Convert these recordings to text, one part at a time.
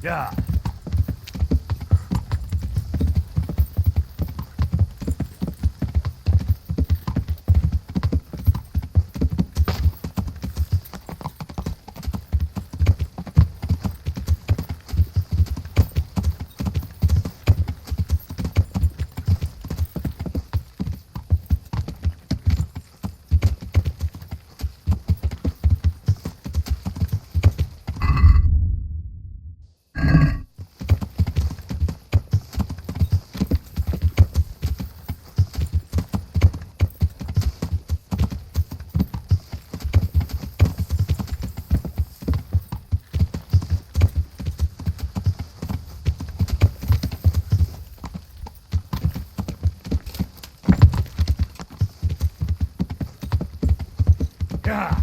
Ya. Ya.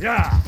Ya.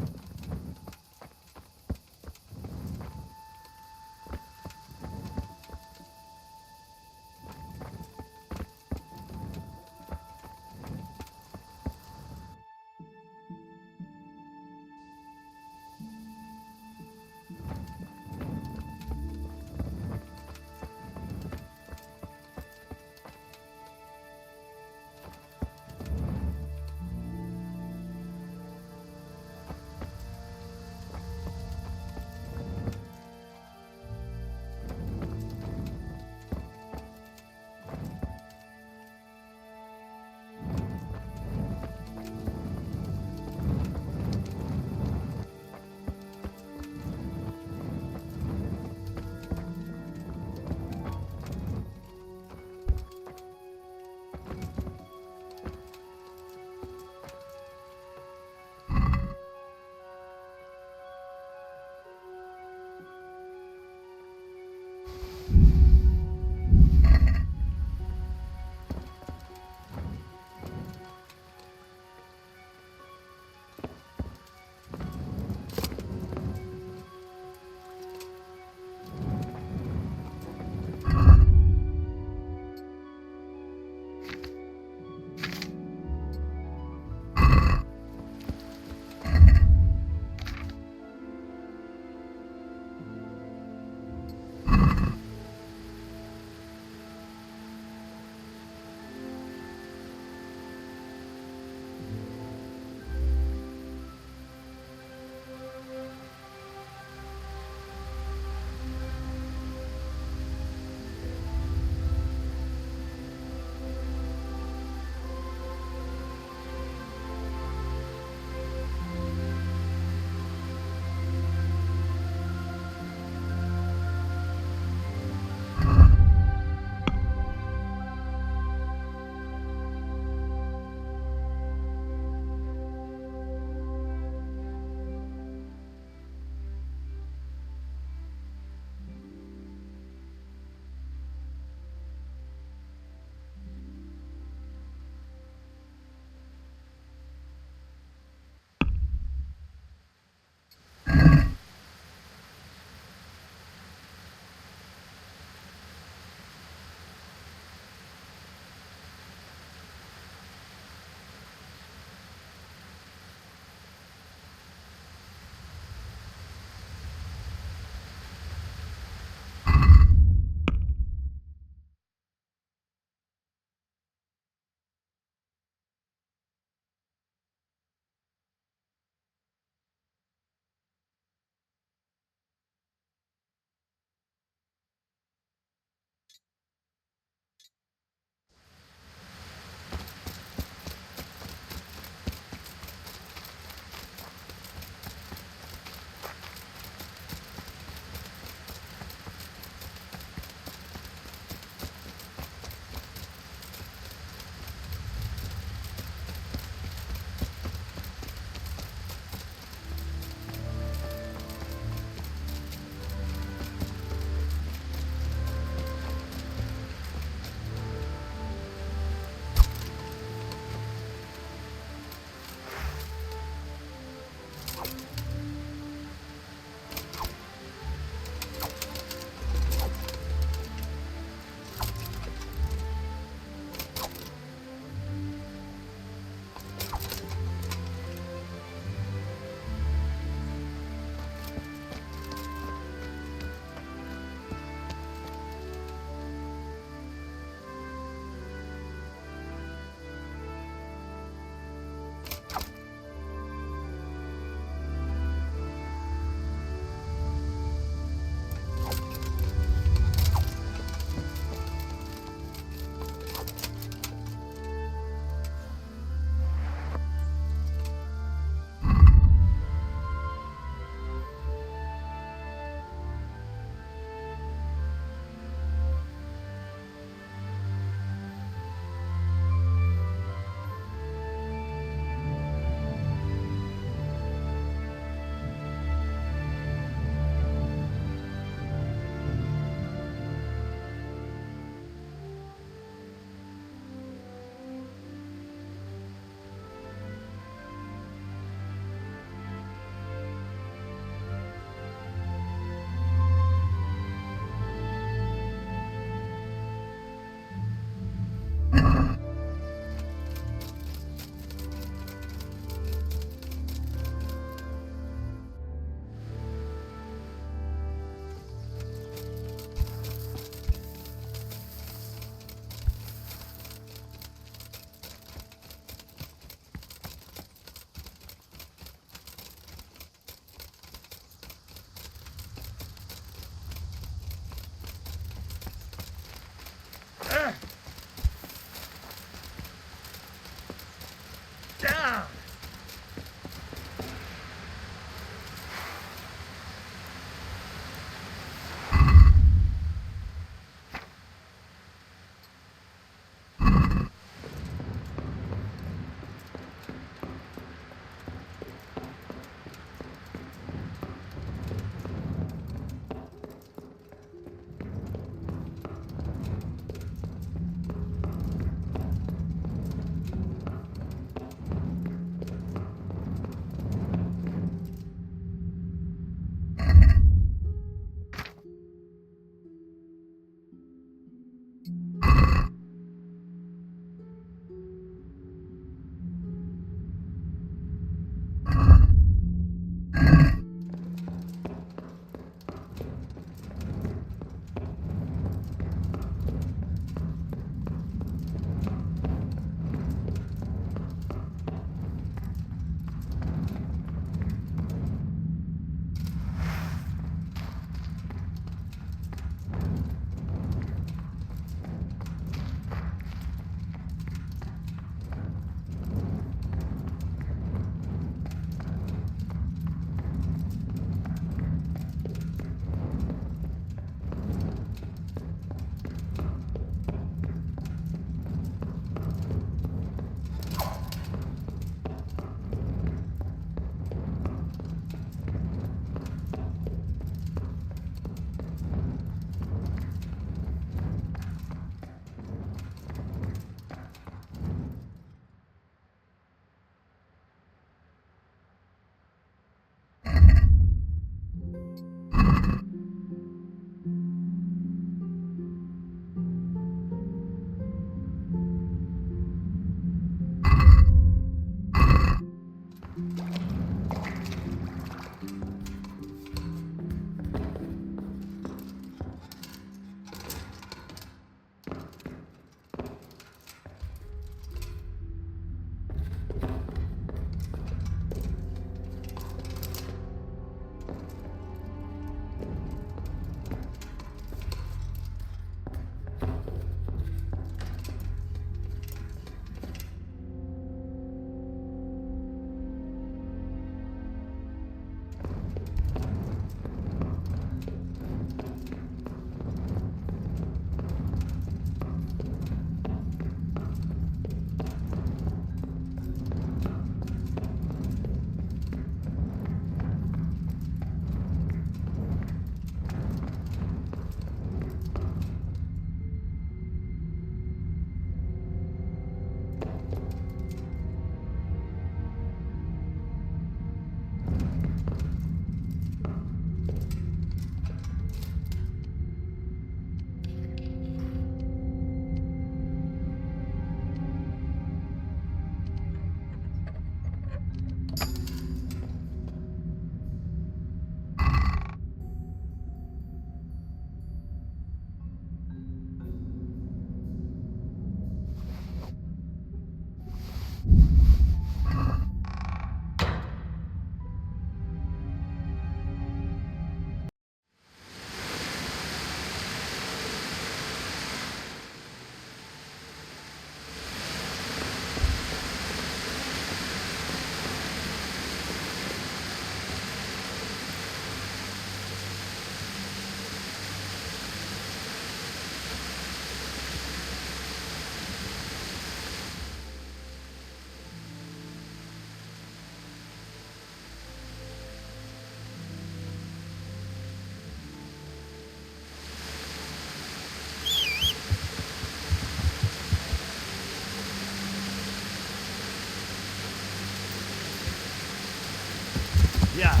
Yeah.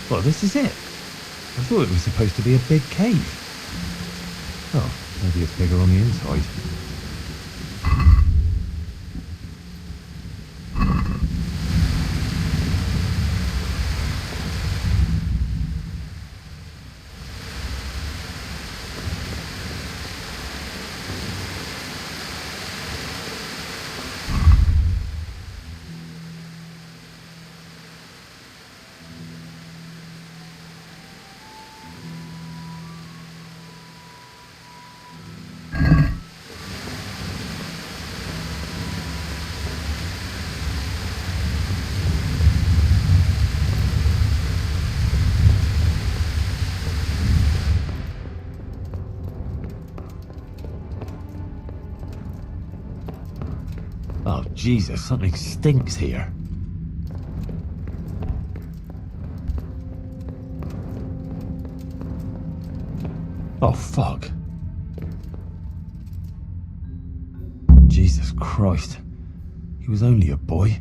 Well, this is it. I thought it was supposed to be a big cave. Oh, maybe it's bigger on the inside. Oh, Jesus, something stinks here. Oh, fuck. Jesus Christ. He was only a boy.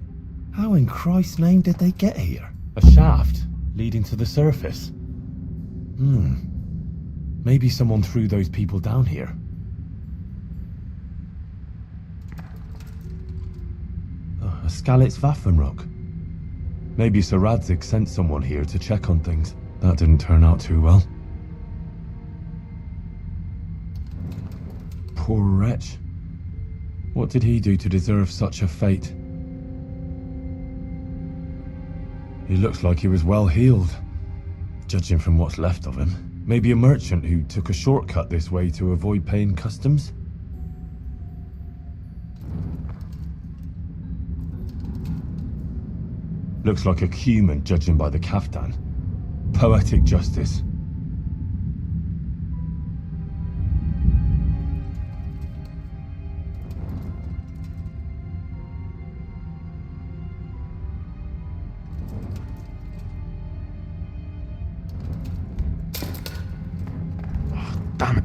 How in Christ's name did they get here? A shaft leading to the surface. Maybe someone threw those people down here. A Skalitz-Waffenrock. Maybe Sir Radzig sent someone here to check on things. That didn't turn out too well. Poor wretch. What did he do to deserve such a fate? He looks like he was well healed, judging from what's left of him. Maybe a merchant who took a shortcut this way to avoid paying customs? Looks like a human, judging by the kaftan. Poetic justice. Damn it.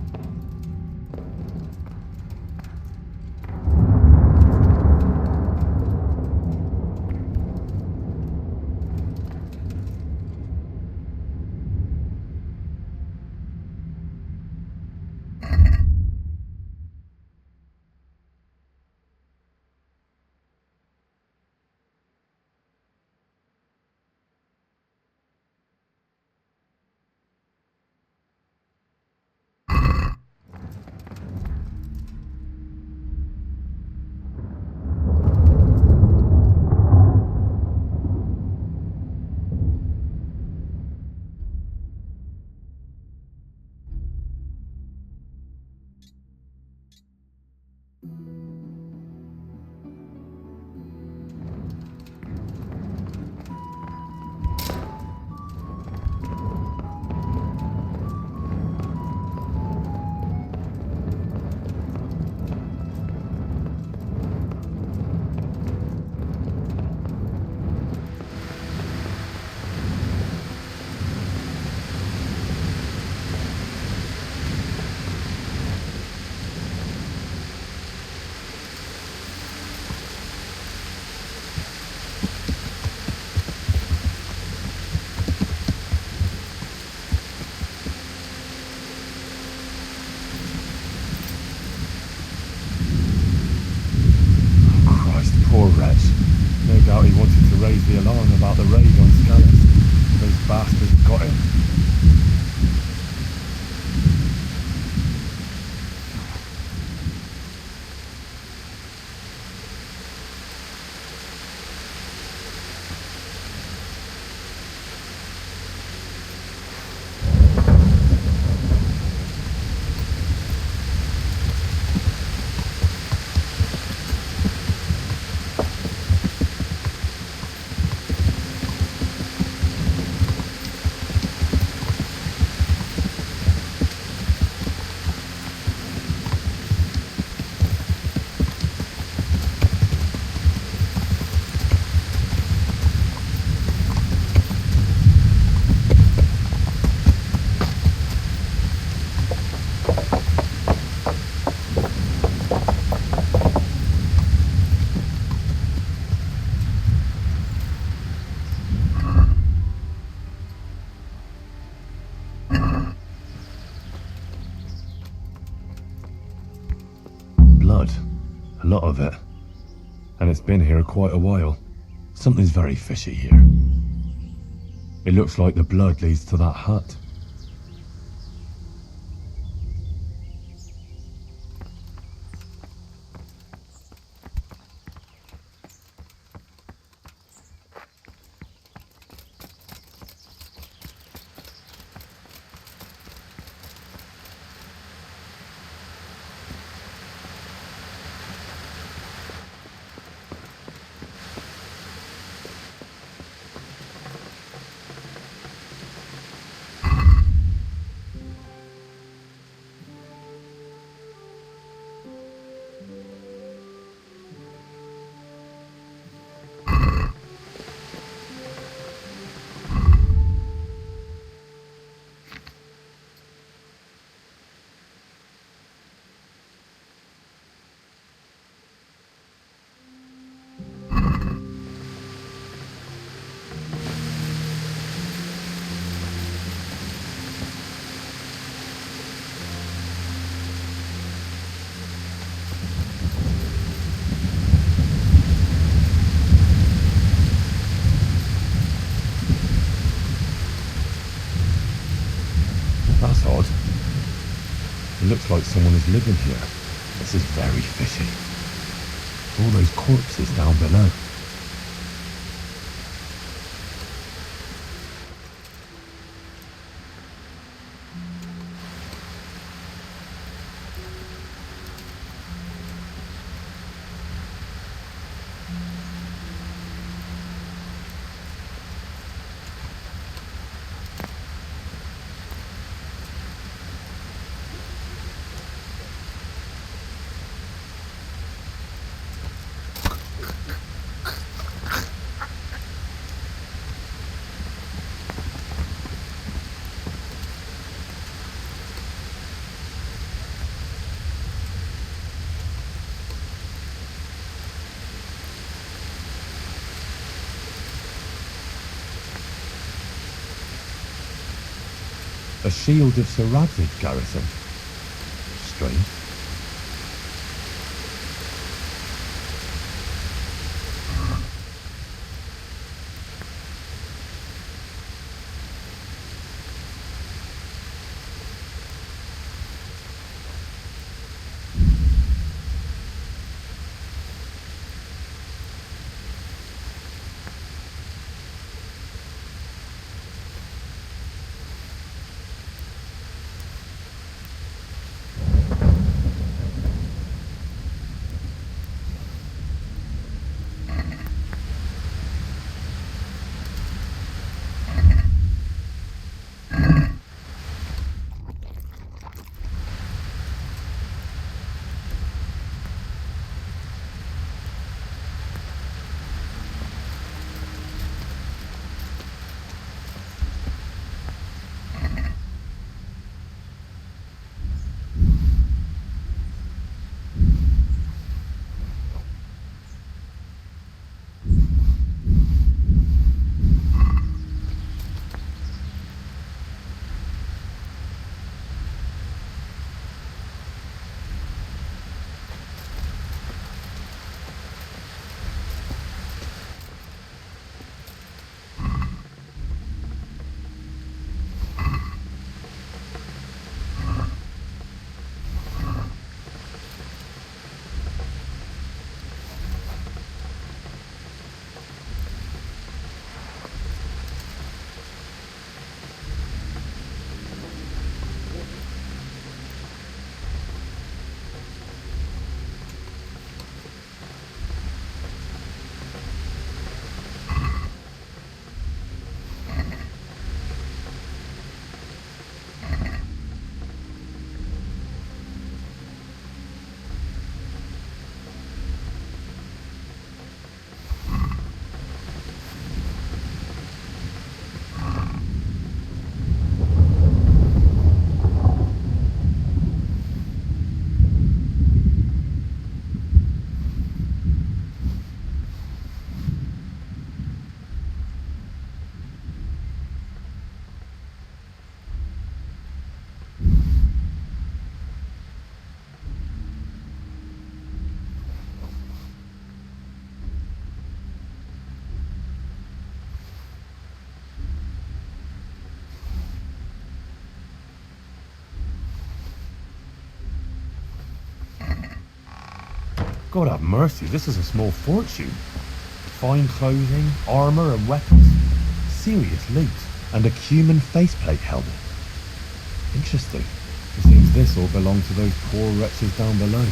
Raise the alarm about the raid on Scallis. Those bastards got him. Blood. A lot of it. And it's been here quite a while. Something's very fishy here. It looks like the blood leads to that hut. That's odd. It looks like someone is living here. This is very fishy. All those corpses down below. A shield of Sir Radvid's garrison. Strange. God have mercy, this is a small fortune. Fine clothing, armour and weapons. Serious loot. And a cumin faceplate helmet. Interesting. It seems this all belonged to those poor wretches down below.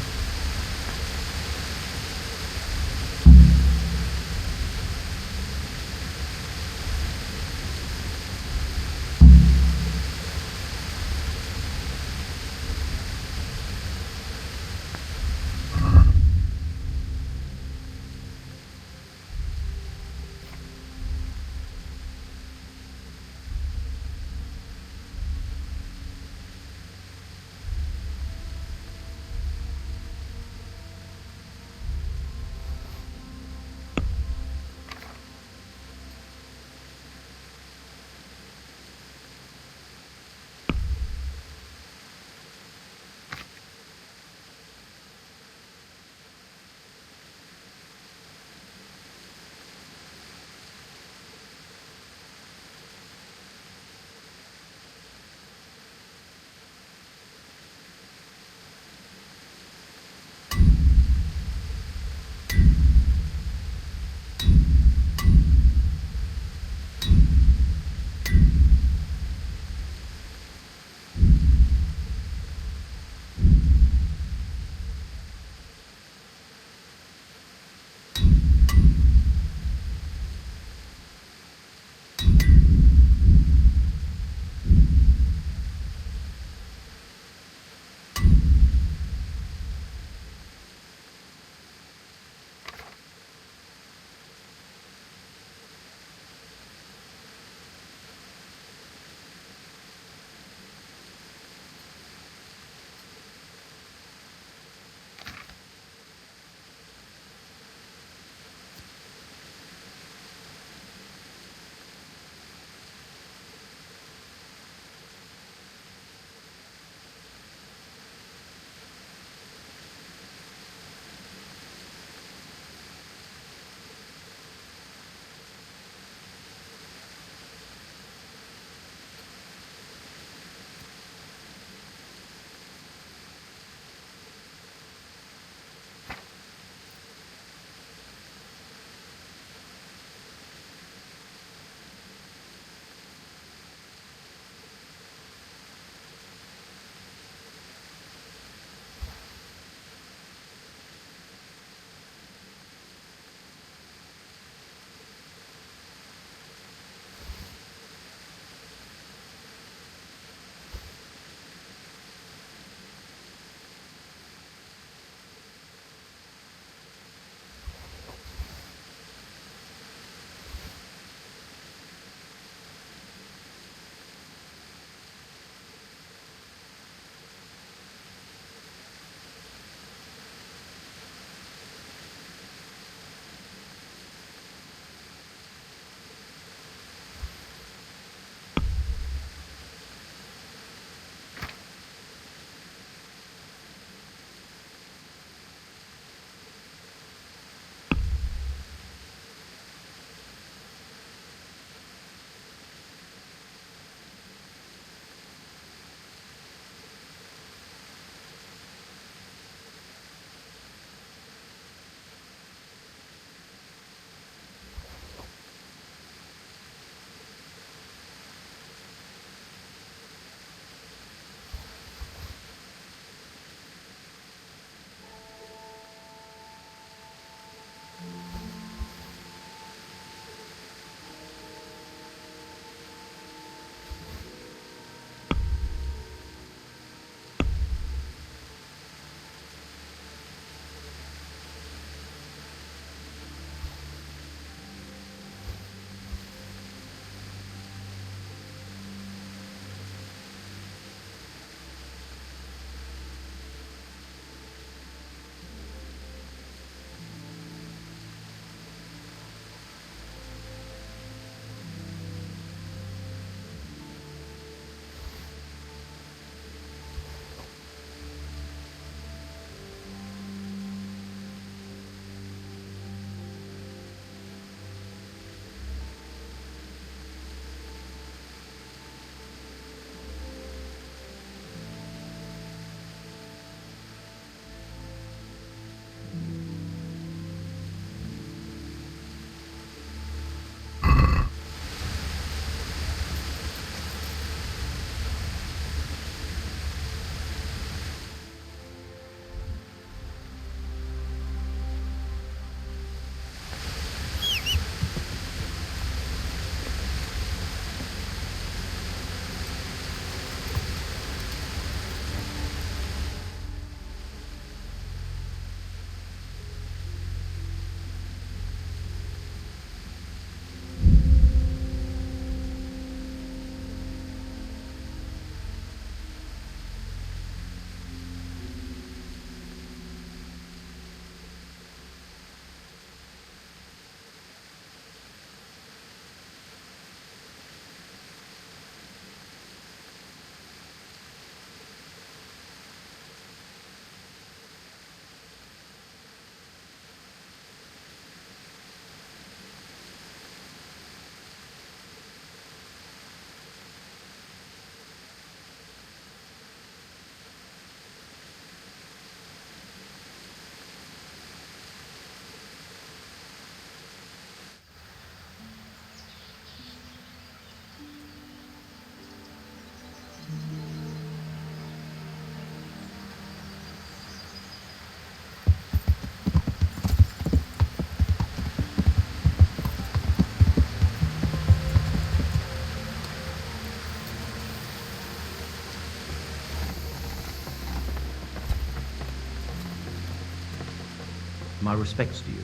My respects to you.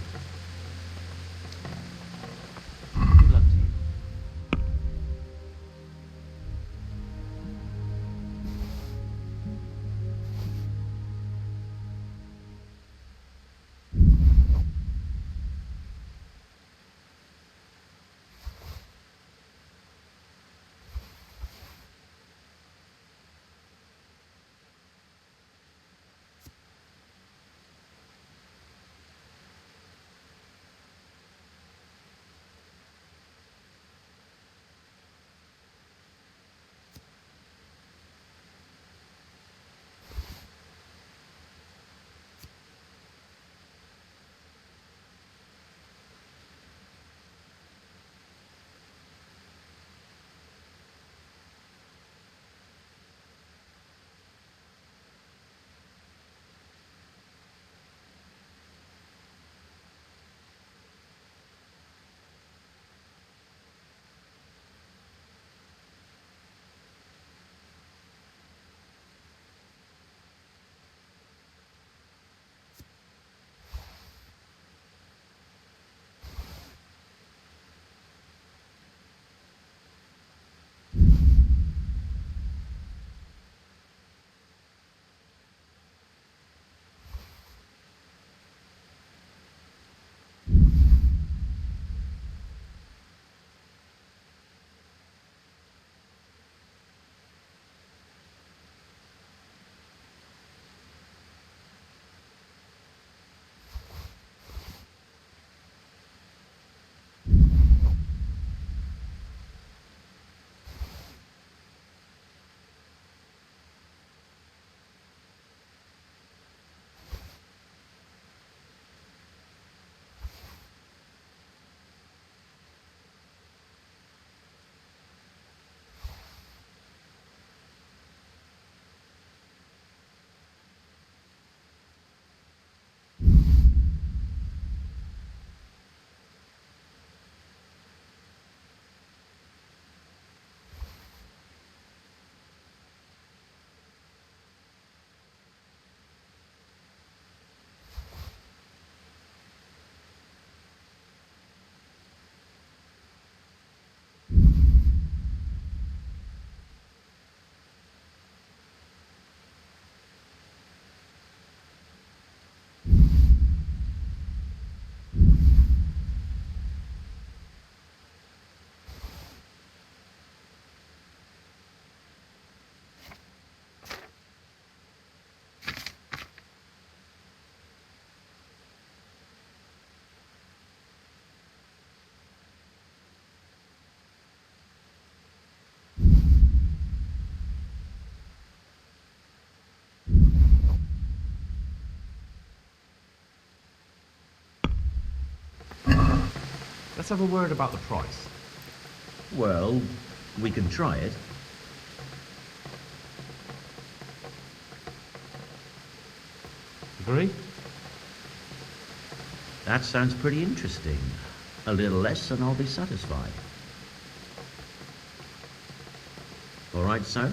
Good luck to you. Let's have a word about the price. Well, we can try it. Agree? That sounds pretty interesting. A little less and I'll be satisfied. All right, sir?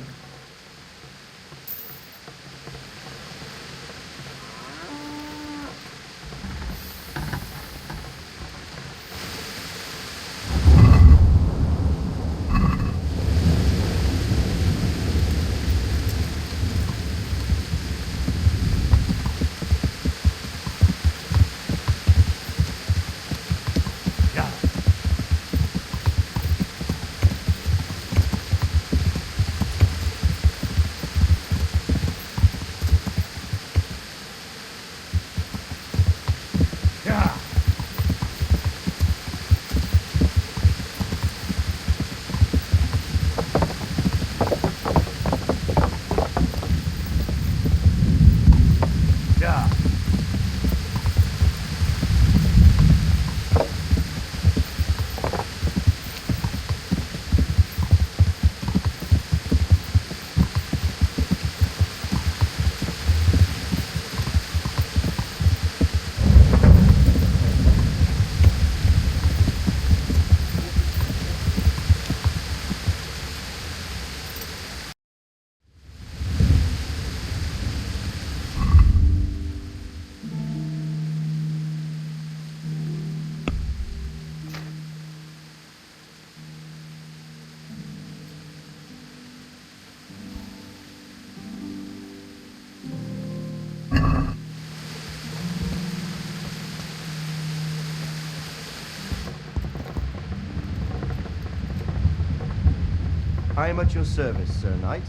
I am at your service, Sir Knight.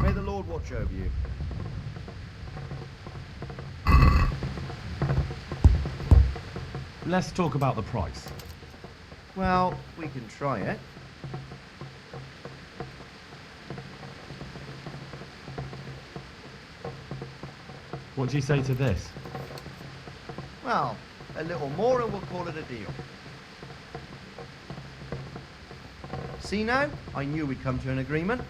May the Lord watch over you. Let's talk about the price. Well, we can try it. What do you say to this? Well, a little more and we'll call it a deal. See now? I knew we'd come to an agreement.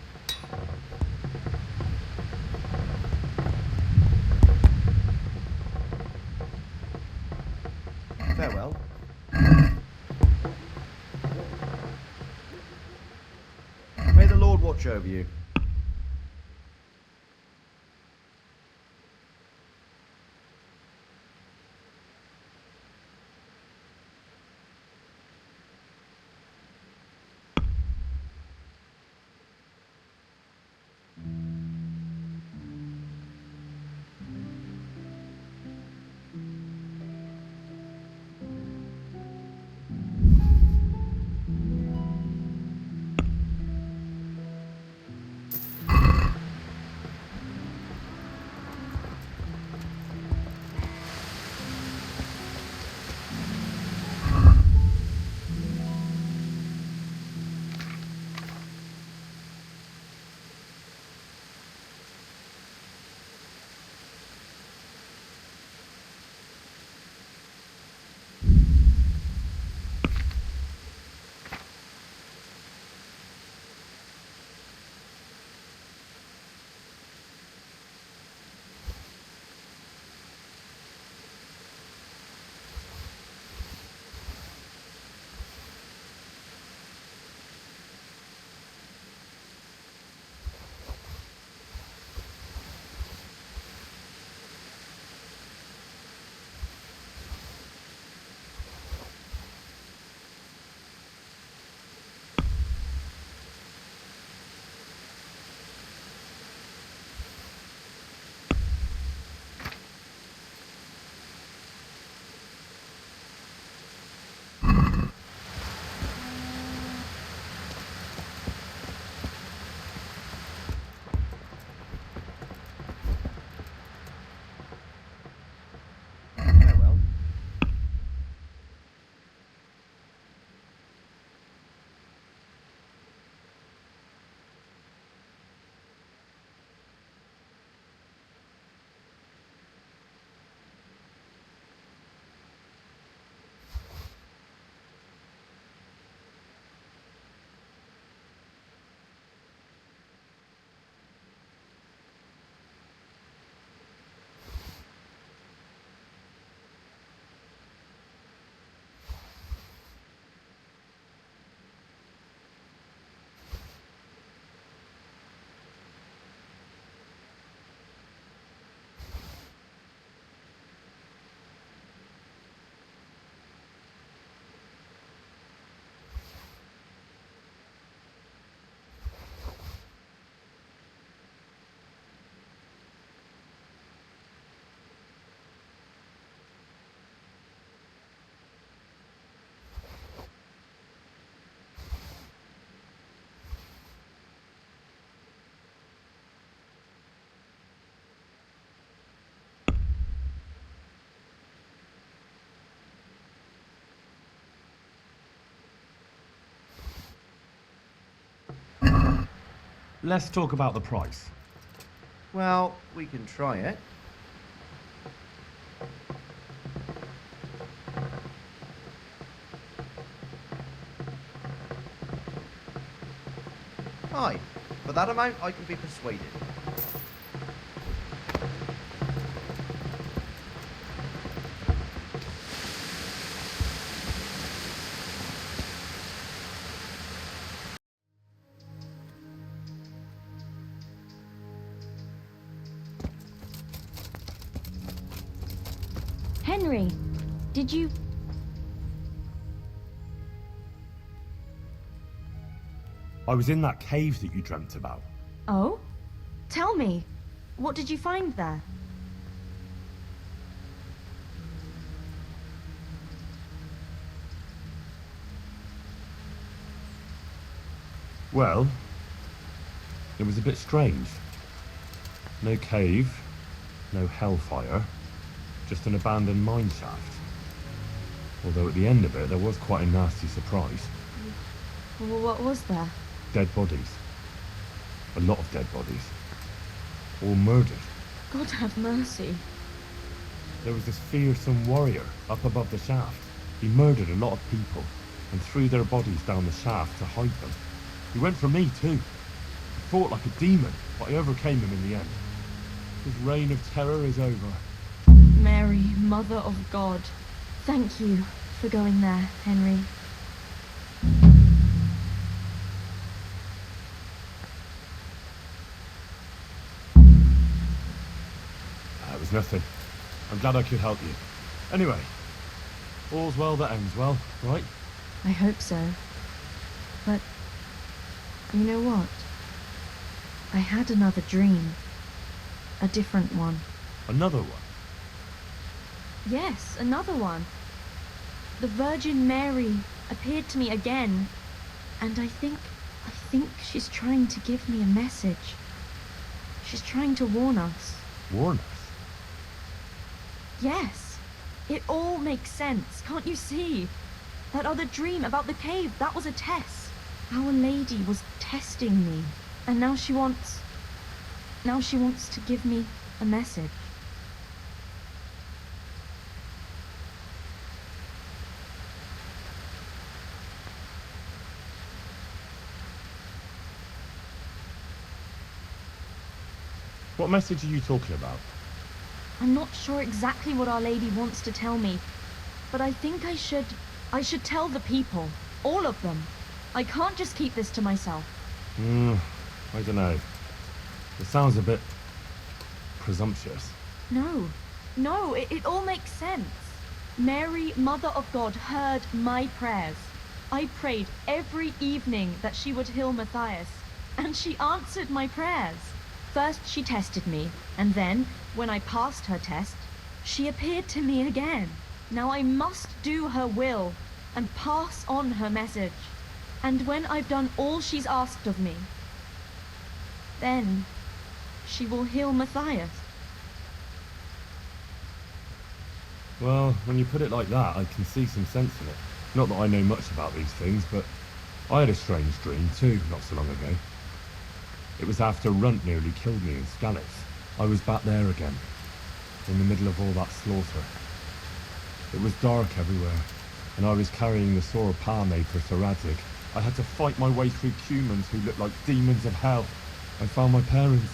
Farewell. May the Lord watch over you. Farewell. Let's talk about the price. Well, we can try it. Aye, for that amount I can be persuaded. Henry, did you... I was in that cave that you dreamt about. Oh? Tell me, what did you find there? Well, it was a bit strange. No cave, no hellfire, just an abandoned mine shaft. Although at the end of it, there was quite a nasty surprise. What was there? Dead bodies. A lot of dead bodies. All murdered. God have mercy. There was this fearsome warrior up above the shaft. He murdered a lot of people and threw their bodies down the shaft to hide them. He went for me too. He fought like a demon, but I overcame him in the end. His reign of terror is over. Mary, Mother of God, thank you for going there, Henry. It was nothing. I'm glad I could help you. Anyway, all's well that ends well, right? I hope so. But, you know what? I had another dream. A different one. Another one? Yes, another one. The Virgin Mary appeared to me again, and I think she's trying to give me a message. She's trying to warn us. Warn us? Yes, it all makes sense, can't you see? That other dream about the cave, that was a test. Our Lady was testing me, and now she wants to give me a message. What message are you talking about? I'm not sure exactly what Our Lady wants to tell me, but I think I should tell the people, all of them. I can't just keep this to myself. I don't know. It sounds a bit presumptuous. No, it all makes sense. Mary, Mother of God, heard my prayers. I prayed every evening that she would heal Matthias, and she answered my prayers. First she tested me, and then, when I passed her test, she appeared to me again. Now I must do her will and pass on her message. And when I've done all she's asked of me, then she will heal Matthias. Well, when you put it like that, I can see some sense in it. Not that I know much about these things, but I had a strange dream too, not so long ago. It was after Runt nearly killed me in Scallops. I was back there again, in the middle of all that slaughter. It was dark everywhere, and I was carrying the sword Pa made for Sir Radzig. I had to fight my way through humans who looked like demons of hell. I found my parents,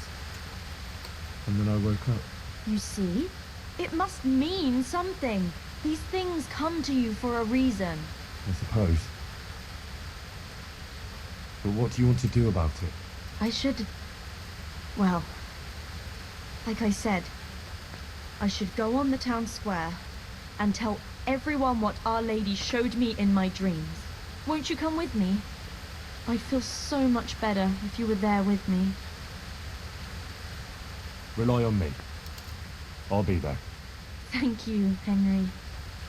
and then I woke up. You see? It must mean something. These things come to you for a reason. I suppose. But what do you want to do about it? Well, like I said, I should go on the town square and tell everyone what Our Lady showed me in my dreams. Won't you come with me? I'd feel so much better if you were there with me. Rely on me. I'll be there. Thank you, Henry.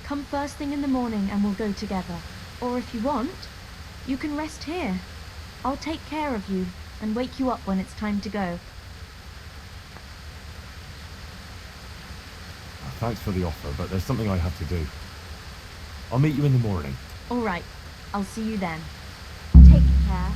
Come first thing in the morning and we'll go together. Or if you want, you can rest here. I'll take care of you and wake you up when it's time to go. Thanks for the offer, but there's something I have to do. I'll meet you in the morning. All right, I'll see you then. Take care.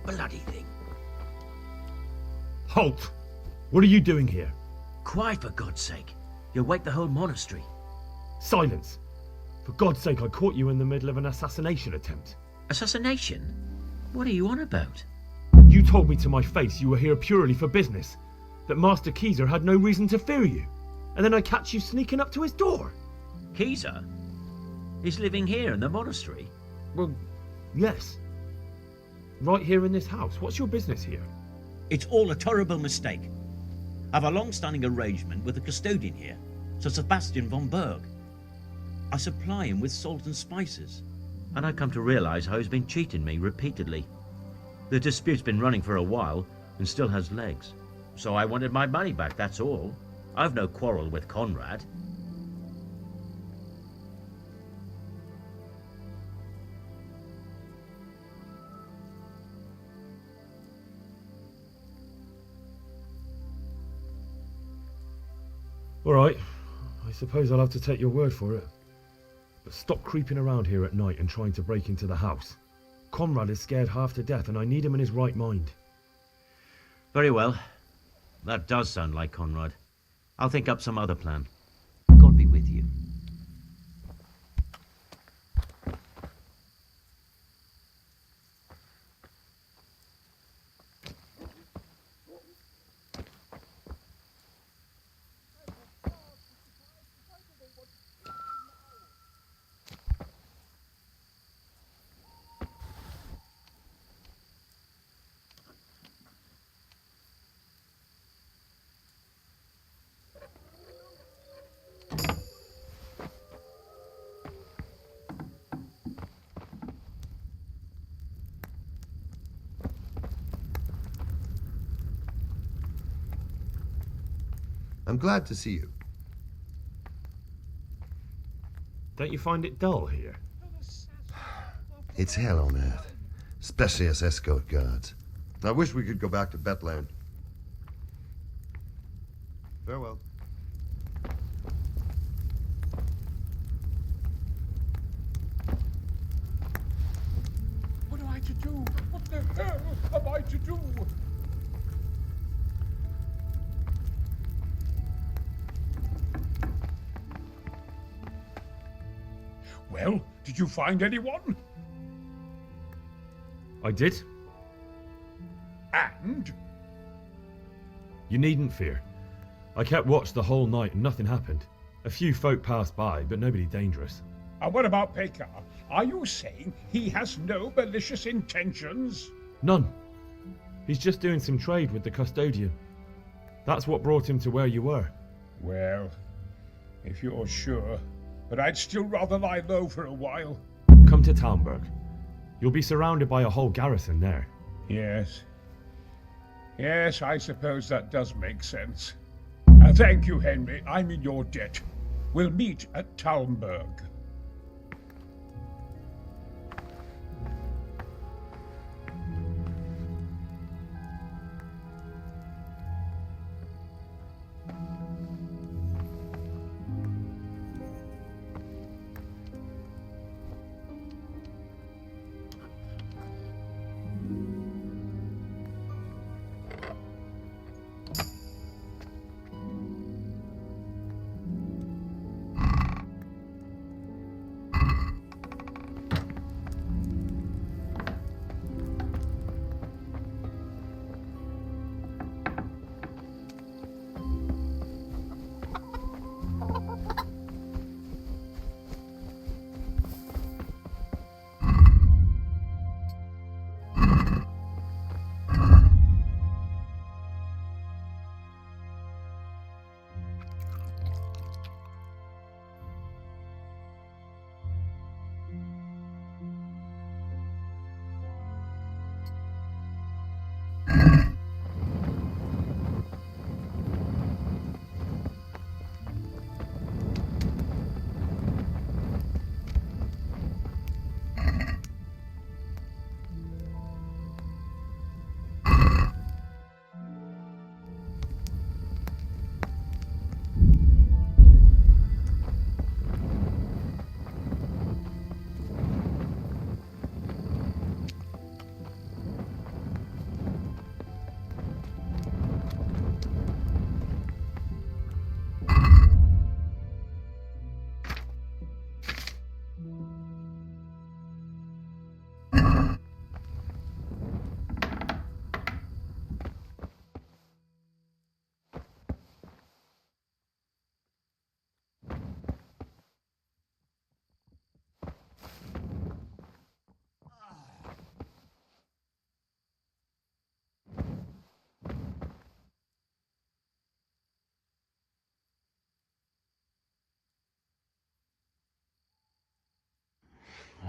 Bloody thing. Halt! What are you doing here? Quiet, for God's sake. You'll wake the whole monastery. Silence! For God's sake, I caught you in the middle of an assassination attempt. Assassination? What are you on about? You told me to my face you were here purely for business, that Master Keezer had no reason to fear you, and then I catch you sneaking up to his door. Keezer? He's living here in the monastery? Well, yes. Right here in this house. What's your business here? It's all a terrible mistake. I've a long-standing arrangement with the custodian here, Sir Sebastian von Berg. I supply him with salt and spices, and I come to realise how he's been cheating me repeatedly. The dispute's been running for a while and still has legs, so I wanted my money back, that's all. I've no quarrel with Conrad. All right. I suppose I'll have to take your word for it. But stop creeping around here at night and trying to break into the house. Conrad is scared half to death and I need him in his right mind. Very well. That does sound like Conrad. I'll think up some other plan. God be with you. I'm glad to see you. Don't you find it dull here? It's hell on earth, especially as escort guards. I wish we could go back to Betland. Farewell. What am I to do? What the hell am I to do? Well, did you find anyone? I did. And? You needn't fear. I kept watch the whole night and nothing happened. A few folk passed by, but nobody dangerous. And what about Pekar? Are you saying he has no malicious intentions? None. He's just doing some trade with the custodian. That's what brought him to where you were. Well, if you're sure, but I'd still rather lie low for a while. Come to Talmberg. You'll be surrounded by a whole garrison there. Yes. Yes, I suppose that does make sense. Thank you, Henry. I'm in your debt. We'll meet at Talmberg.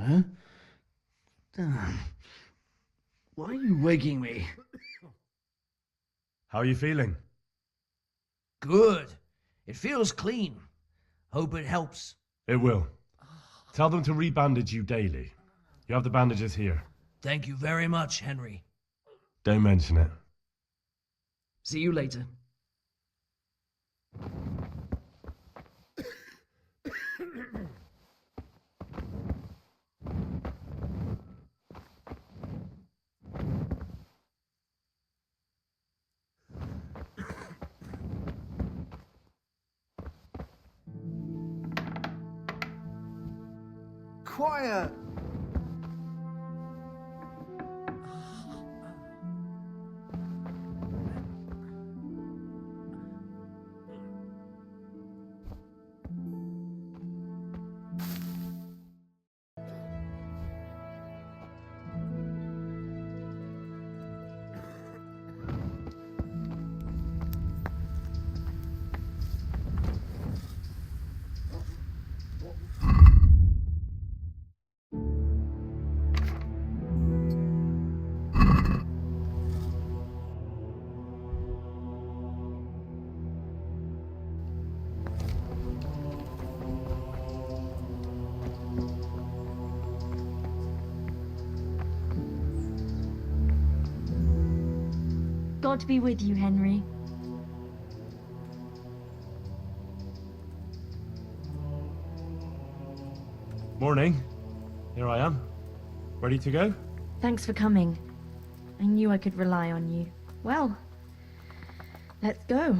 Huh? Why are you waking me? How are you feeling? Good. It feels clean. Hope it helps. It will. Tell them to rebandage you daily. You have the bandages here. Thank you very much, Henry. Don't mention it. See you later. Quiet! God be with you, Henry. Morning. Here I am. Ready to go? Thanks for coming. I knew I could rely on you. Well, let's go.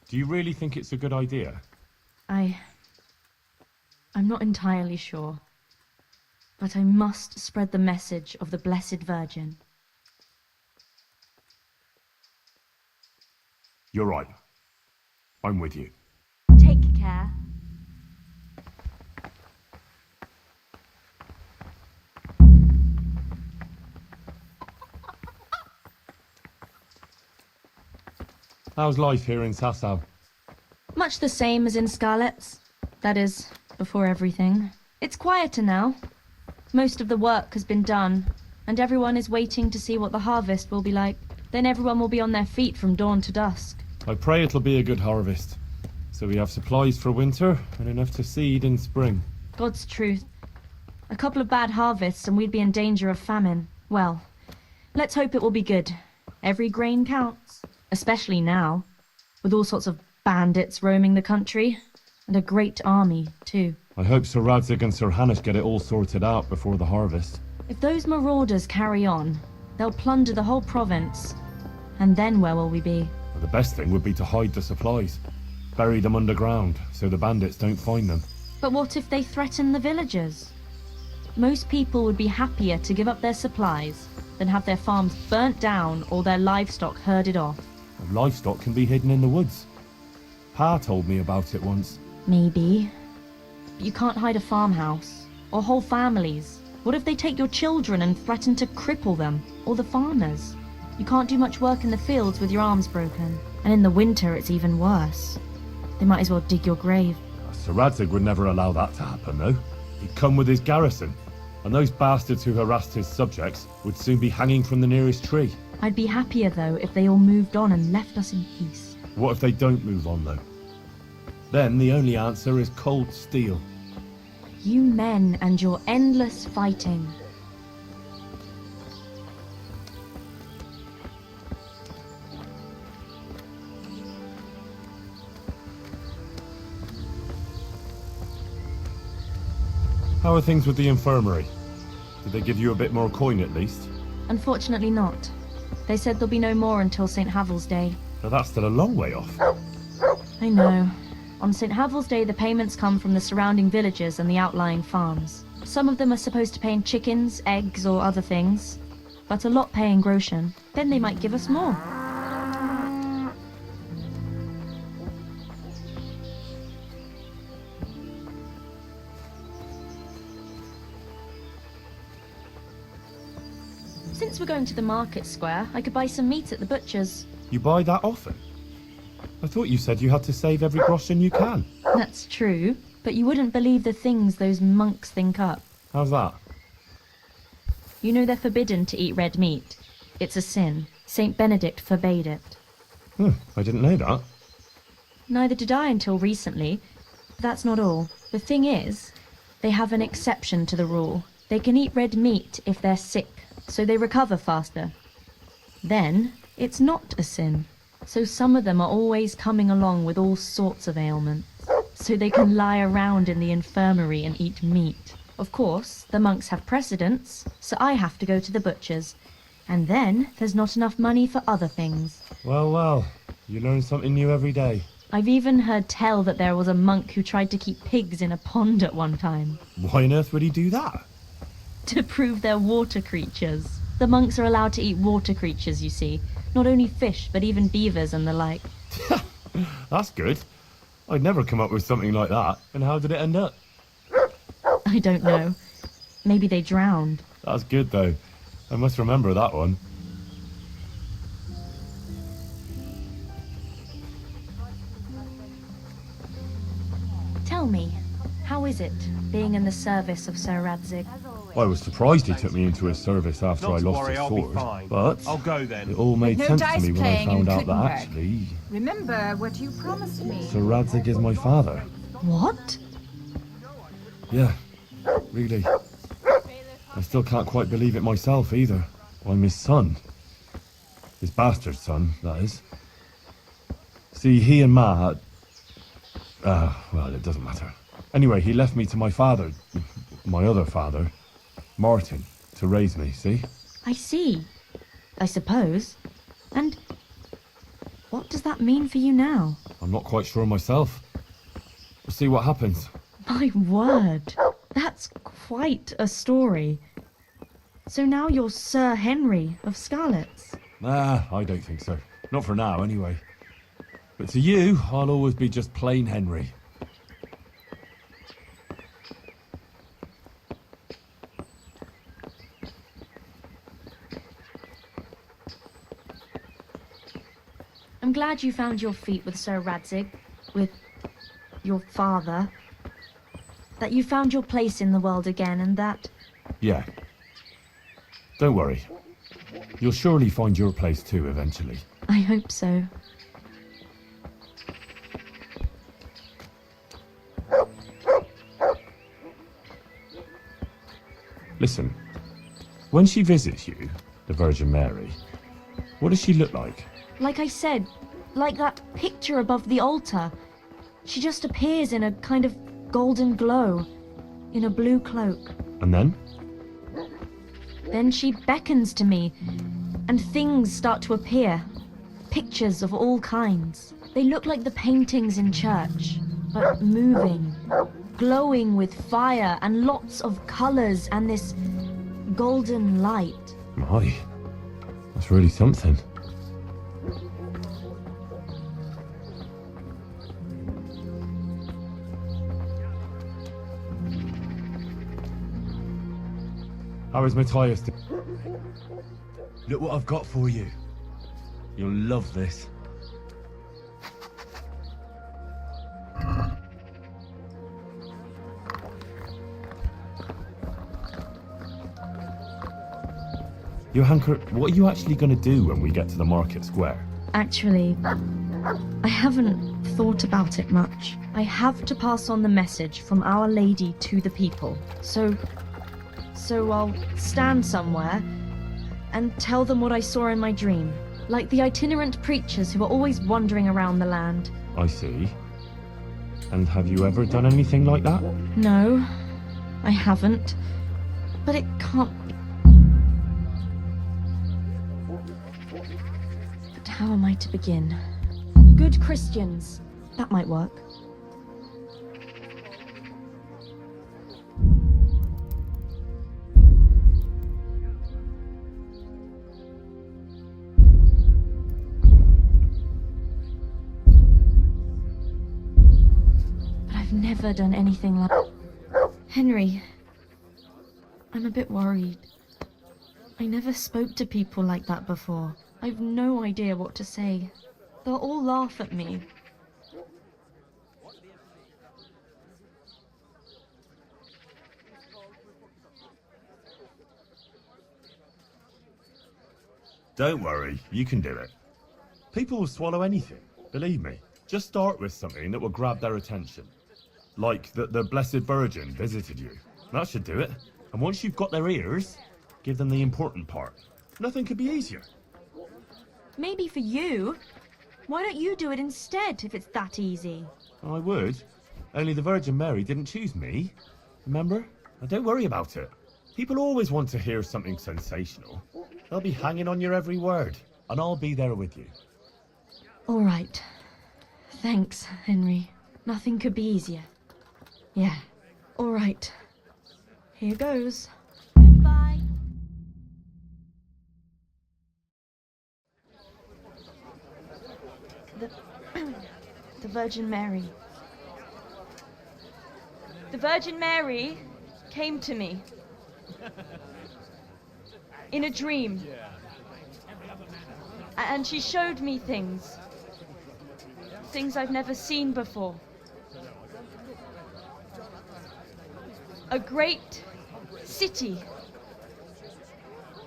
Do you really think it's a good idea? I'm not entirely sure. But I must spread the message of the Blessed Virgin. You're right. I'm with you. Take care. How's life here in Sasau? Much the same as in Scarlet's. That is, before everything. It's quieter now. Most of the work has been done, and everyone is waiting to see what the harvest will be like. Then everyone will be on their feet from dawn to dusk. I pray it'll be a good harvest, so we have supplies for winter and enough to seed in spring. God's truth. A couple of bad harvests and we'd be in danger of famine. Well, let's hope it will be good. Every grain counts, especially now, with all sorts of bandits roaming the country, and a great army, too. I hope Sir Radzig and Sir Hanush get it all sorted out before the harvest. If those marauders carry on, they'll plunder the whole province. And then where will we be? Well, the best thing would be to hide the supplies. Bury them underground, so the bandits don't find them. But what if they threaten the villagers? Most people would be happier to give up their supplies than have their farms burnt down or their livestock herded off. Well, livestock can be hidden in the woods. Pa told me about it once. Maybe. But you can't hide a farmhouse, or whole families. What if they take your children and threaten to cripple them, or the farmers? You can't do much work in the fields with your arms broken. And in the winter it's even worse. They might as well dig your grave. Sir Radzig would never allow that to happen, though. He'd come with his garrison, and those bastards who harassed his subjects would soon be hanging from the nearest tree. I'd be happier, though, if they all moved on and left us in peace. What if they don't move on, though? Then the only answer is cold steel. You men and your endless fighting. How are things with the infirmary? Did they give you a bit more coin at least? Unfortunately not. They said there'll be no more until St. Havel's Day. Now that's still a long way off. I know. On St. Havel's Day, the payments come from the surrounding villages and the outlying farms. Some of them are supposed to pay in chickens, eggs, or other things, but a lot pay in groschen. Then they might give us more. Since we're going to the market square, I could buy some meat at the butcher's. You buy that often? I thought you said you had to save every groschen you can. That's true, but you wouldn't believe the things those monks think up. How's that? You know they're forbidden to eat red meat. It's a sin. Saint Benedict forbade it. I didn't know that. Neither did I until recently. But that's not all. The thing is, they have an exception to the rule. They can eat red meat if they're sick, so they recover faster. Then, it's not a sin. So some of them are always coming along with all sorts of ailments. So they can lie around in the infirmary and eat meat. Of course, the monks have precedence, so I have to go to the butcher's. And then, there's not enough money for other things. Well, you learn something new every day. I've even heard tell that there was a monk who tried to keep pigs in a pond at one time. Why on earth would he do that? To prove they're water creatures. The monks are allowed to eat water creatures, you see. Not only fish, but even beavers and the like. That's good. I'd never come up with something like that. And how did it end up? I don't know. Maybe they drowned. That's good, though. I must remember that one. Tell me, how is it, being in the service of Sir Radzig? I was surprised he took me into his service after I Not to lost worry, his I'll be sword. fine. But I'll go then. it all made No sense to dice me when I playing found and out couldn't that work. actually Remember what you promised me. Sir Radzig is my father. What? Yeah, really. I still can't quite believe it myself either. I'm his son. His bastard son, that is. See, he and Ma had... well, it doesn't matter. Anyway, he left me to my father, my other father, Martin, to raise me, see? I see. I suppose. And what does that mean for you now? I'm not quite sure myself. We'll see what happens. My word. That's quite a story. So now you're Sir Henry of Scarlet's. I don't think so. Not for now, anyway. But to you, I'll always be just plain Henry. I'm glad you found your feet with Sir Radzig, with your father. That you found your place in the world again, and that... Yeah. Don't worry. You'll surely find your place too, eventually. I hope so. Listen, when she visits you, the Virgin Mary, what does she look like? Like I said, like that picture above the altar. She just appears in a kind of golden glow, in a blue cloak. And then? Then she beckons to me, and things start to appear. Pictures of all kinds. They look like the paintings in church, but moving, glowing with fire and lots of colors and this golden light. My, that's really something. How is Matthias? Look what I've got for you. You'll love this. Johanka, what are you actually going to do when we get to the market square? Actually, I haven't thought about it much. I have to pass on the message from Our Lady to the people. So I'll stand somewhere and tell them what I saw in my dream. Like the itinerant preachers who are always wandering around the land. I see. And have you ever done anything like that? No, I haven't. But it can't be. But how am I to begin? Good Christians. That might work. Never done anything like... Henry, I'm a bit worried. I never spoke to people like that before. I've no idea what to say. They'll all laugh at me. Don't worry, you can do it. People will swallow anything, believe me. Just start with something that will grab their attention. Like that the Blessed Virgin visited you. That should do it. And once you've got their ears, give them the important part. Nothing could be easier. Maybe for you. Why don't you do it instead, if it's that easy? I would. Only the Virgin Mary didn't choose me. Remember? Now don't worry about it. People always want to hear something sensational. They'll be hanging on your every word, and I'll be there with you. All right. Thanks, Henry. Nothing could be easier. Yeah. All right. Here goes. Goodbye. The Virgin Mary. The Virgin Mary came to me in a dream. And she showed me things I've never seen before. A great city.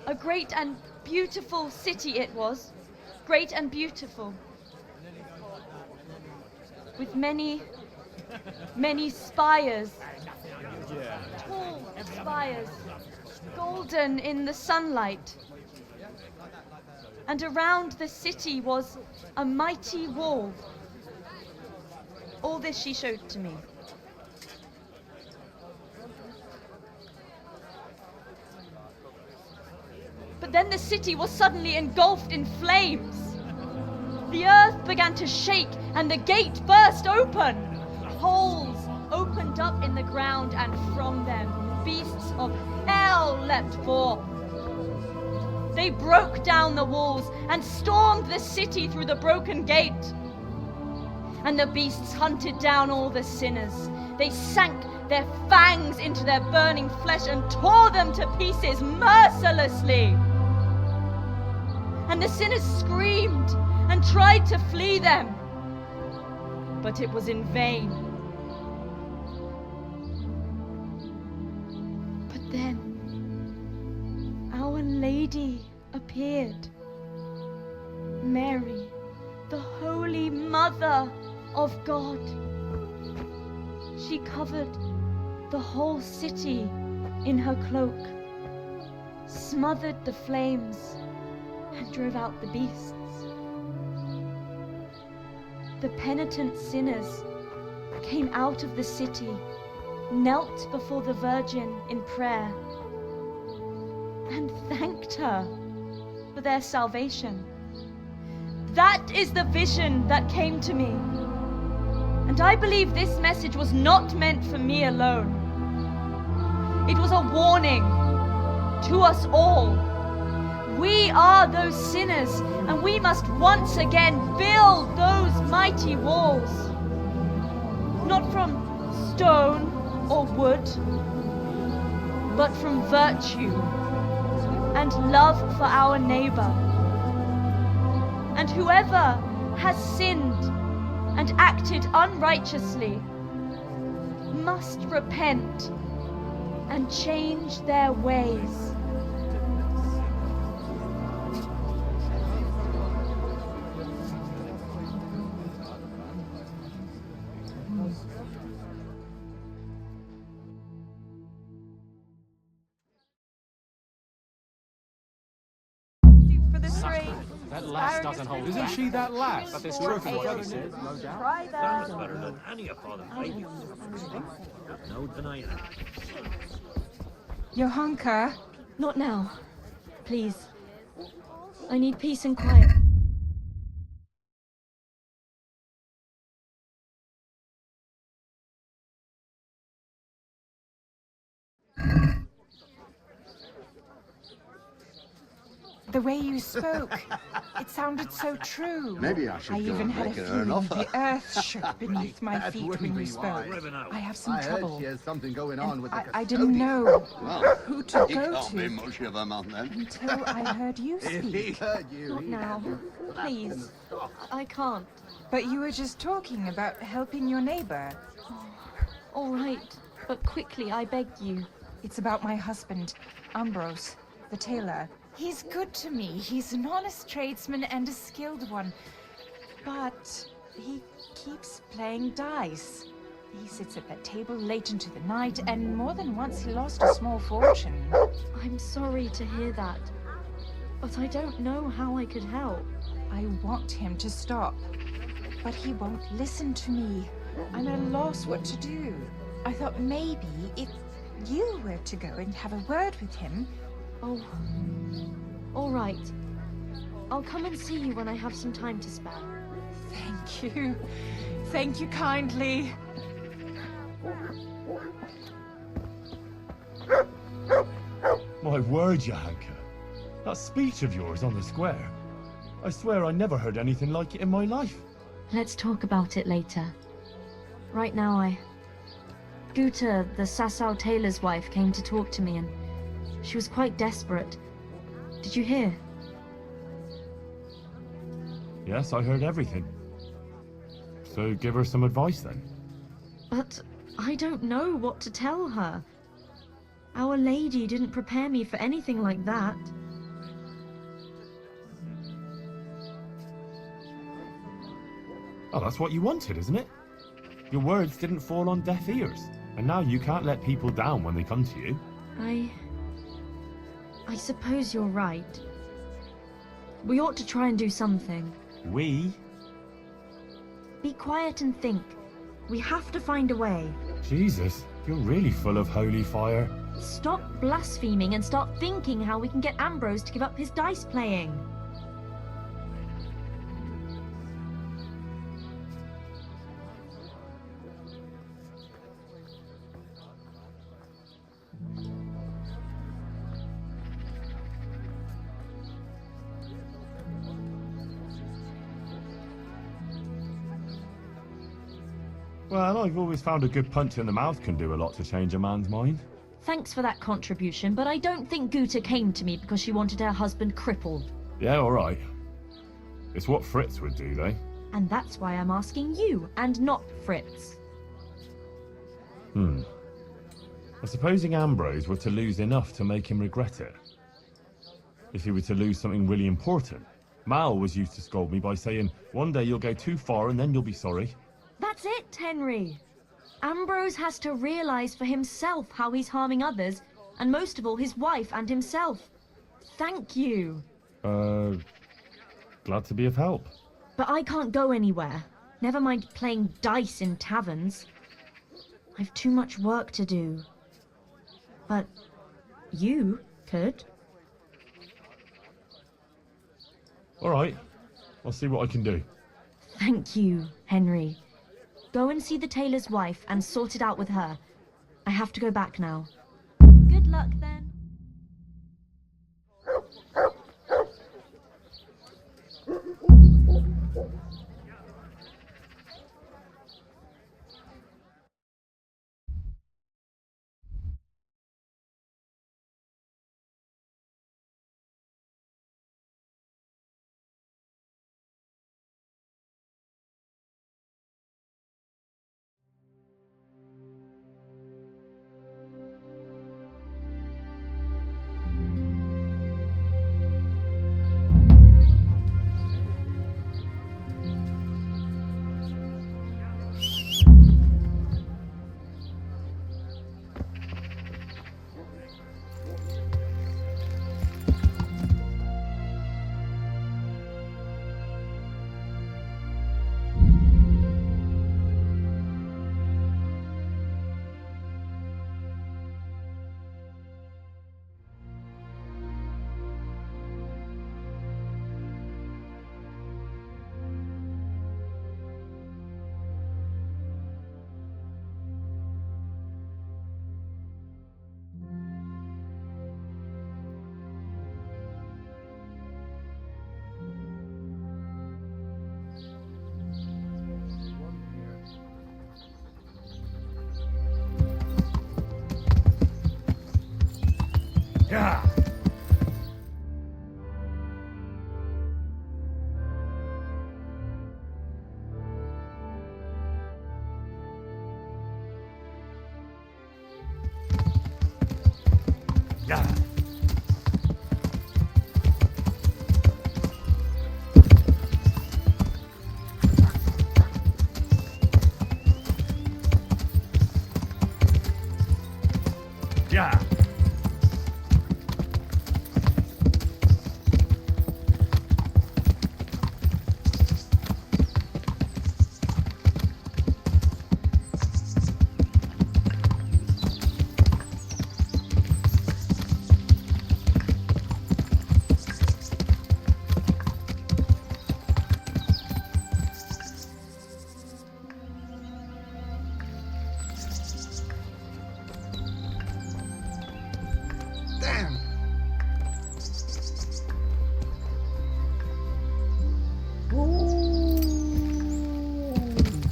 A great and beautiful city it was. Great and beautiful. With many, many spires. Tall spires. Golden in the sunlight. And around the city was a mighty wall. All this she showed to me. But then the city was suddenly engulfed in flames. The earth began to shake and the gate burst open. Holes opened up in the ground and from them beasts of hell leapt forth. They broke down the walls and stormed the city through the broken gate. And the beasts hunted down all the sinners. They sank their fangs into their burning flesh and tore them to pieces mercilessly. And the sinners screamed and tried to flee them, but it was in vain. But then Our Lady appeared. Mary, the Holy Mother of God. She covered the whole city in her cloak, smothered the flames, and drove out the beasts. The penitent sinners came out of the city, knelt before the Virgin in prayer, and thanked her for their salvation. That is the vision that came to me. And I believe this message was not meant for me alone. It was a warning to us all. We are those sinners, and we must once again build those mighty walls. Not from stone or wood, but from virtue and love for our neighbor. And whoever has sinned and acted unrighteously must repent and change their ways. For the three. That lass doesn't hold Isn't back. she that lass? But there's truth in what she said. Try that. Better than any of Father Fabian's. No denying it. Johanka, Not now. Please. I need peace and quiet. The way you spoke, it sounded so true. Maybe I should I go even and had a make her an feeling offer. the earth shook beneath my That feet wouldn't when be you spoke. wise. I have some I heard trouble. she has something going on with the I didn't custodian. know Well, who to he go can't be to much of a man then. until I heard you If he speak. heard you, Not he'd now. have you slapped in the Please. stocks. I can't. But you were just talking about helping your neighbor. All right. But quickly, I beg you. It's about my husband, Ambrose, the tailor. He's good to me. He's an honest tradesman and a skilled one. But he keeps playing dice. He sits at that table late into the night, and more than once he lost a small fortune. I'm sorry to hear that. But I don't know how I could help. I want him to stop, but he won't listen to me. I'm at a loss what to do. I thought maybe if you were to go and have a word with him. Oh. All right. I'll come and see you when I have some time to spare. Thank you. Thank you kindly. My word, Johanka. That speech of yours on the square. I swear I never heard anything like it in my life. Let's talk about it later. Right now, Guta, the Sasau tailor's wife, came to talk to me, and she was quite desperate. Did you hear? Yes, I heard everything. So give her some advice then. But I don't know what to tell her. Our Lady didn't prepare me for anything like that. Oh, that's what you wanted, isn't it? Your words didn't fall on deaf ears, and now you can't let people down when they come to you. I suppose you're right. We ought to try and do something. We? Be quiet and think. We have to find a way. Jesus, you're really full of holy fire. Stop blaspheming and start thinking how we can get Ambrose to give up his dice playing. Well, I've always found a good punch in the mouth can do a lot to change a man's mind. Thanks for that contribution, but I don't think Guta came to me because she wanted her husband crippled. Yeah, all right. It's what Fritz would do, though. And that's why I'm asking you, and not Fritz. Supposing Ambrose were to lose enough to make him regret it. If he were to lose something really important. Mal was used to scold me by saying, one day you'll go too far and then you'll be sorry. That's it, Henry. Ambrose has to realize for himself how he's harming others, and most of all his wife and himself. Thank you. Glad to be of help. But I can't go anywhere. Never mind playing dice in taverns. I've too much work to do. But you could. All right. I'll see what I can do. Thank you, Henry. Go and see the tailor's wife and sort it out with her. I have to go back now. Good luck, then. Yeah. Yeah. Damn!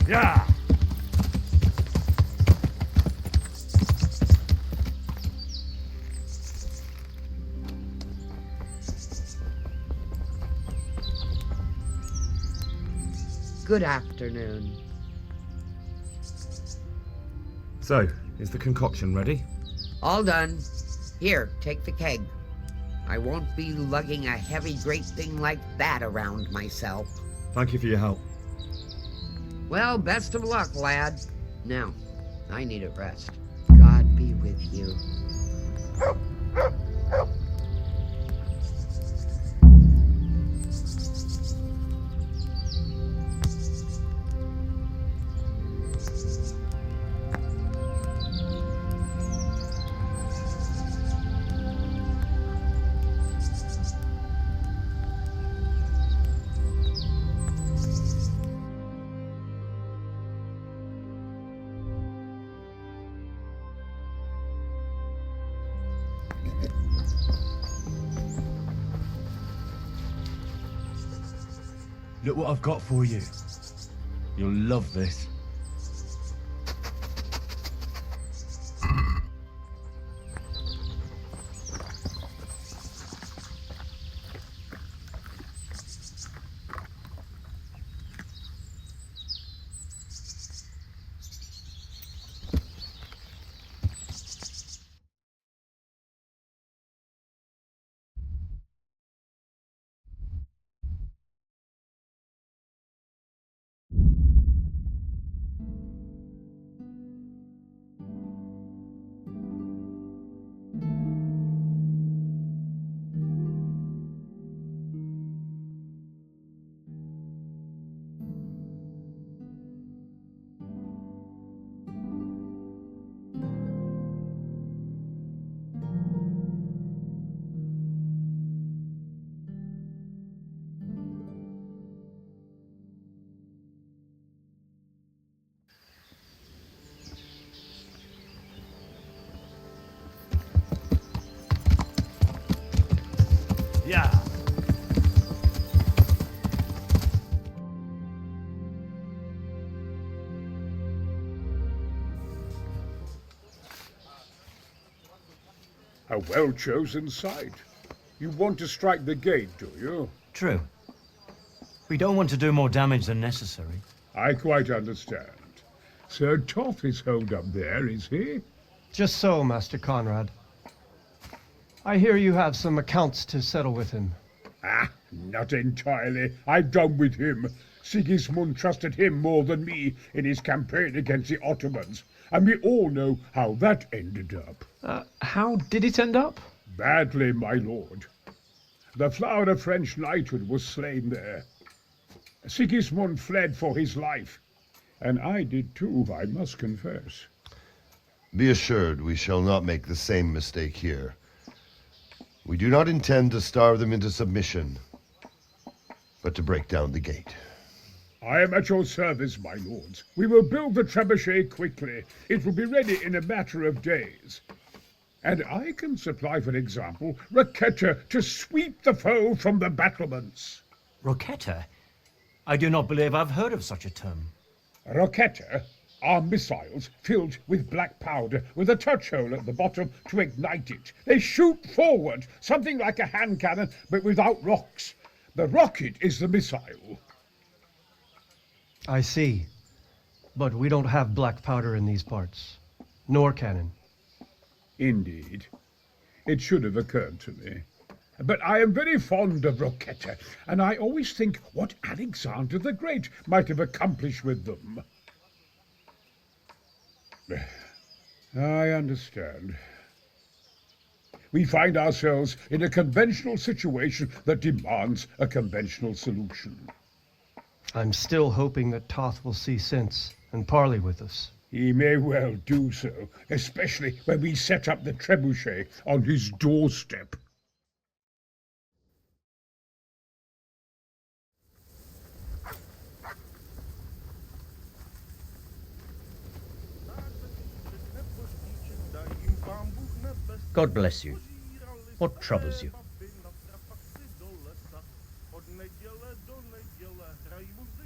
Yeah. Good afternoon. So, is the concoction ready? All done. Here, take the keg. I won't be lugging a heavy great thing like that around myself. Thank you for your help. Well, best of luck, lad. Now, I need a rest. God be with you. Look what I've got for you. You'll love this. Yeah. A well-chosen site. You want to strike the gate, do you? True. We don't want to do more damage than necessary. I quite understand. Sir Toff is holed up there, is he? Just so, Master Conrad. I hear you have some accounts to settle with him. Ah, not entirely. I've done with him. Sigismund trusted him more than me in his campaign against the Ottomans, and we all know how that ended up. How did it end up? Badly, my lord. The flower of French knighthood was slain there. Sigismund fled for his life, and I did too, I must confess. Be assured we shall not make the same mistake here. We do not intend to starve them into submission, but to break down the gate. I am at your service, my lords. We will build the trebuchet quickly. It will be ready in a matter of days. And I can supply, for example, raquette to sweep the foe from the battlements. Roquetta? I do not believe I've heard of such a term. Raquette are missiles filled with black powder with a touch hole at the bottom to ignite it. They shoot forward, something like a hand cannon, but without rocks. The rocket is the missile. I see. But we don't have black powder in these parts. Nor cannon. Indeed. It should have occurred to me. But I am very fond of roquette, and I always think what Alexander the Great might have accomplished with them. I understand. We find ourselves in a conventional situation that demands a conventional solution. I'm still hoping that Toth will see sense and parley with us. He may well do so, especially when we set up the trebuchet on his doorstep. God bless you. What troubles you?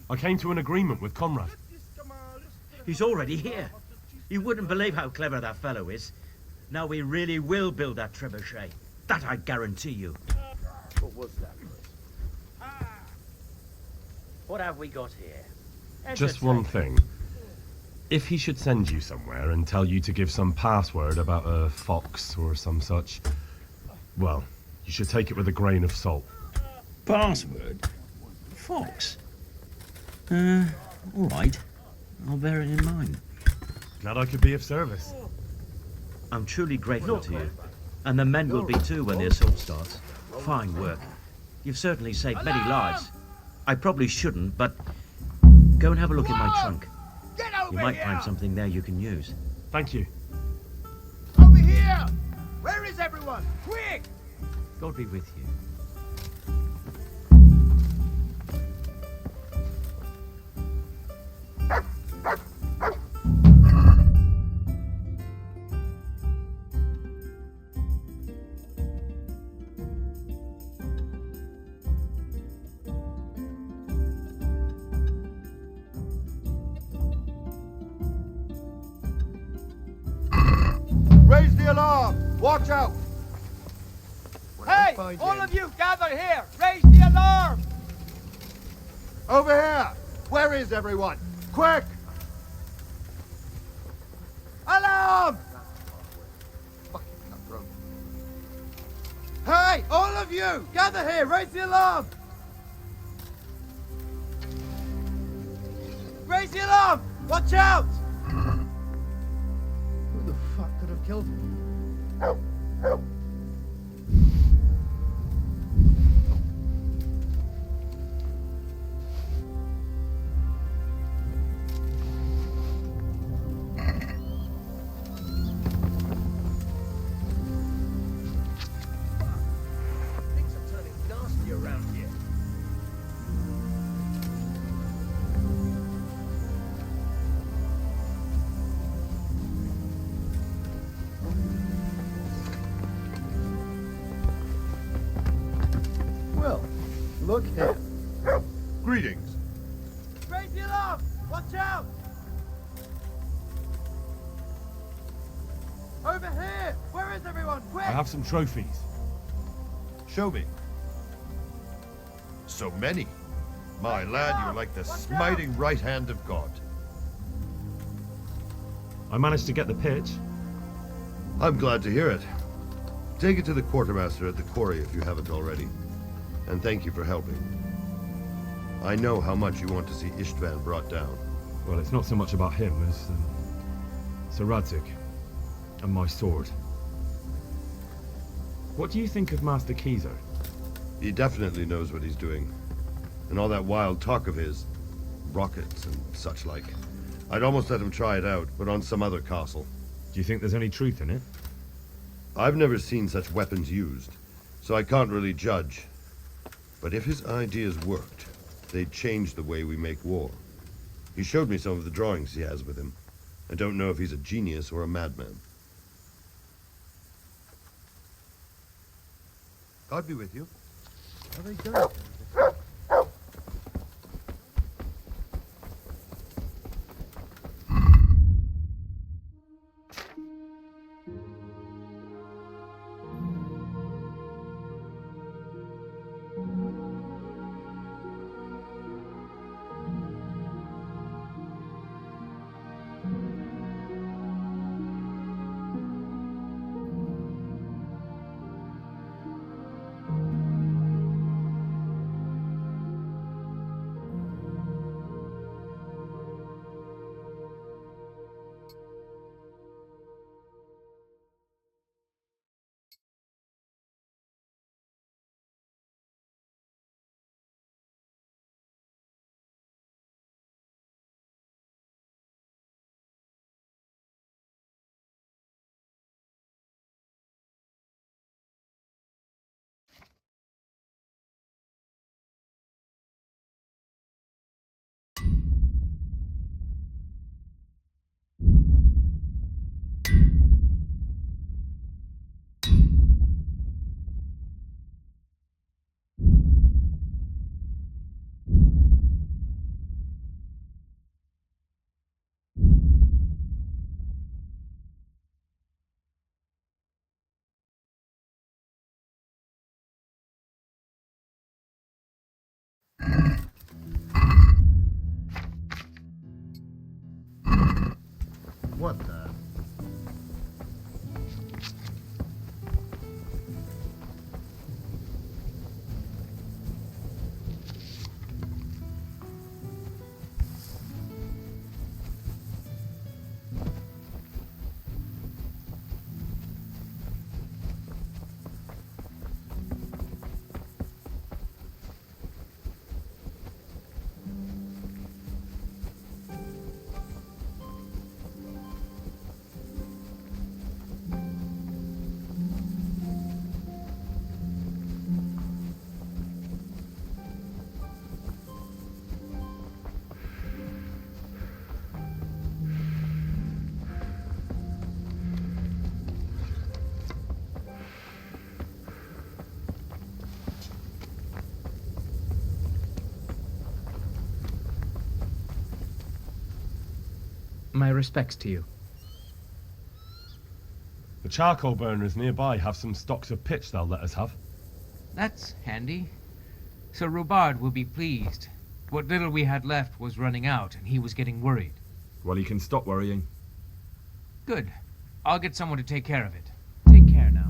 I came to an agreement with Conrad. He's already here. You wouldn't believe how clever that fellow is. Now we really will build that trebuchet. That I guarantee you. What was that, Ruiz? What have we got here? Just one thing. If he should send you somewhere and tell you to give some password about a fox or some such, well, you should take it with a grain of salt. Password? Fox? All right. I'll bear it in mind. Glad I could be of service. I'm truly grateful to you. And the men will be too when the assault starts. Fine work. You've certainly saved many lives. I probably shouldn't, but go and have a look in my trunk. You might find something there you can use. Thank you. Over here! Where is everyone? Quick! God be with you. Raise the alarm! Watch out! Hey! All of you gather here! Raise the alarm! Over here! Where is everyone? Quick! Alarm! Fucking cutthroat. Hey! All of you! Gather here! Raise the alarm! Raise the alarm! Watch out! Who the fuck could have killed him? Things are turning nasty around here. Well, look here. Greetings. Raise the alarm! Watch out! Over here! Where is everyone? Quick! I have some trophies. Show me. So many. My lad, you're like the smiting right hand of God. I managed to get the pitch. I'm glad to hear it. Take it to the quartermaster at the quarry if you haven't already. And thank you for helping. I know how much you want to see Istvan brought down. Well, it's not so much about him as Sir Radzik and my sword. What do you think of Master Keyser? He definitely knows what he's doing. And all that wild talk of his, rockets and such like. I'd almost let him try it out, but on some other castle. Do you think there's any truth in it? I've never seen such weapons used, so I can't really judge. But if his ideas worked, they'd change the way we make war. He showed me some of the drawings he has with him. I don't know if he's a genius or a madman. God be with you. How they done it? What the? My respects to you. The charcoal burners nearby have some stocks of pitch they'll let us have. That's handy. Sir Robard will be pleased. What little we had left was running out, and he was getting worried. Well, he can stop worrying. Good. I'll get someone to take care of it. Take care now.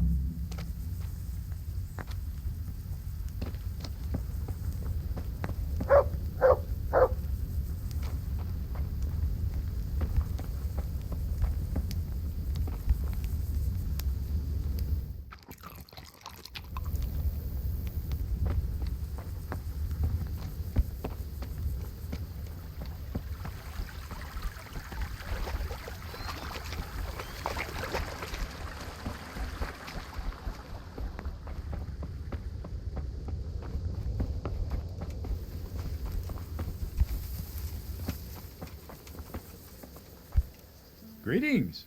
Greetings.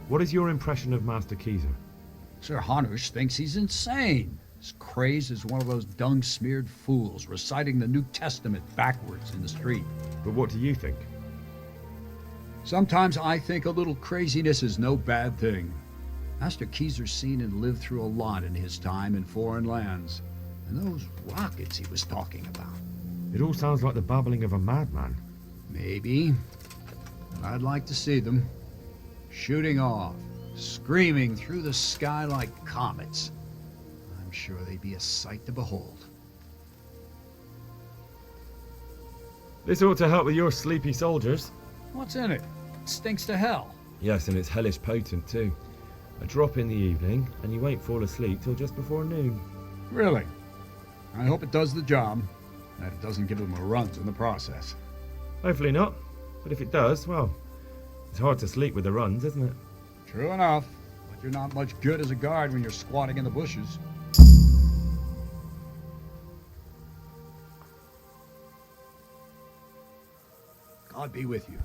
What is your impression of Master Keyser? Sir Hanush thinks he's insane. As crazed as one of those dung-smeared fools reciting the New Testament backwards in the street. But what do you think? Sometimes I think a little craziness is no bad thing. Master Keyser's seen and lived through a lot in his time in foreign lands. And those rockets he was talking about. It all sounds like the babbling of a madman. Maybe. But I'd like to see them. Shooting off, screaming through the sky like comets. I'm sure they'd be a sight to behold. This ought to help with your sleepy soldiers. What's in it? It stinks to hell. Yes, and it's hellish potent too. A drop in the evening, and you won't fall asleep till just before noon. Really? I hope it does the job. That it doesn't give them a runs in the process. Hopefully not. But if it does, well, it's hard to sleep with the runs, isn't it? True enough. But you're not much good as a guard when you're squatting in the bushes. God be with you.